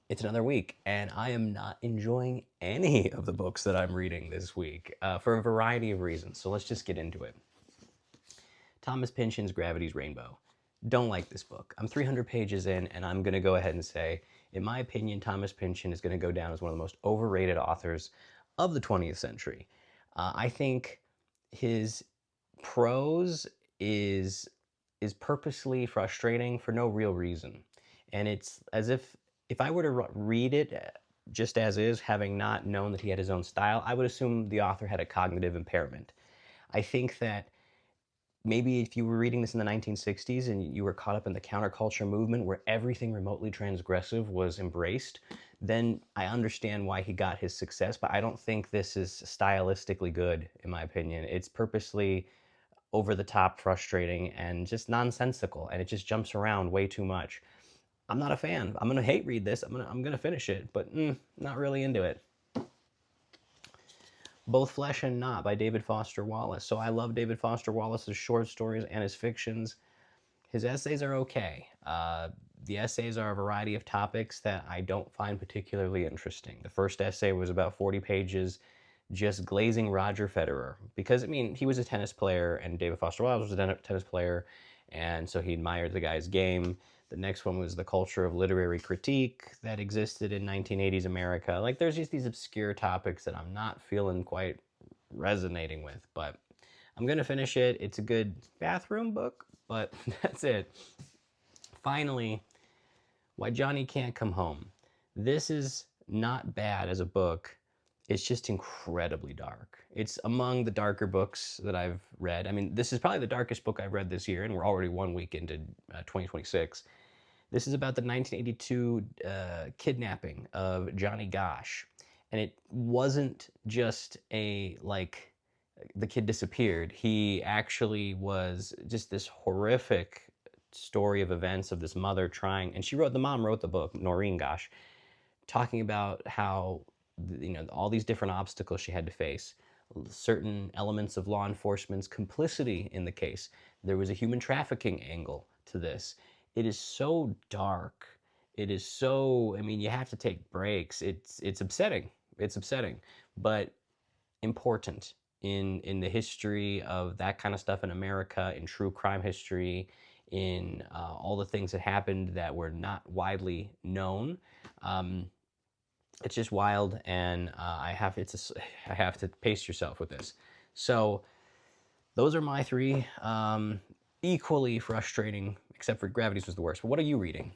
It's another week, and I am not enjoying any of the books that I'm reading this week for a variety of reasons. So let's just get into it. Thomas Pynchon's Gravity's Rainbow. Don't like this book. I'm 300 pages in, and I'm going to go ahead and say, in my opinion, Thomas Pynchon is going to go down as one of the most overrated authors of the 20th century. I think his prose is is purposely frustrating for no real reason, and it's as if I were to read it just as is, having not known that he had his own style, I would assume the author had a cognitive impairment. I think that maybe if you were reading this in the 1960s and you were caught up in the counterculture movement where everything remotely transgressive was embraced, then I understand why he got his success, but I don't think this is stylistically good, in my opinion. It's purposely over the top, frustrating, and just nonsensical, and it just jumps around way too much. I'm not a fan. I'm gonna hate read this. I'm gonna finish it, but not really into it. Both Flesh and Not by David Foster Wallace. So I love David Foster Wallace's short stories and his fictions. His essays are okay. The essays are a variety of topics that I don't find particularly interesting. The first essay was about 40 pages, just glazing Roger Federer. Because, I mean, he was a tennis player, and David Foster Wallace was a tennis player, and so he admired the guy's game. The next one was the culture of literary critique that existed in 1980s America. Like, there's just these obscure topics that I'm not feeling quite resonating with, but I'm going to finish it. It's a good bathroom book, but that's it. Finally, Why Johnny Can't Come Home. This is not bad as a book. It's just incredibly dark. It's among the darker books that I've read. I mean, this is probably the darkest book I've read this year, and we're already 1 week into 2026. This is about the 1982 kidnapping of Johnny Gosch. And it wasn't just a, like, the kid disappeared. He actually was just this horrific story of events of this mother trying, and the mom wrote the book, Noreen Gosch, talking about how, all these different obstacles she had to face, certain elements of law enforcement's complicity in the case. There was a human trafficking angle to this. It is so dark. It is so, I mean, you have to take breaks. It's upsetting. It's upsetting, but important in the history of that kind of stuff in America, in true crime history, in all the things that happened that were not widely known. It's just wild, and I have to pace yourself with this. So those are my three. Equally frustrating, except for Gravities was the worst. But what are you reading?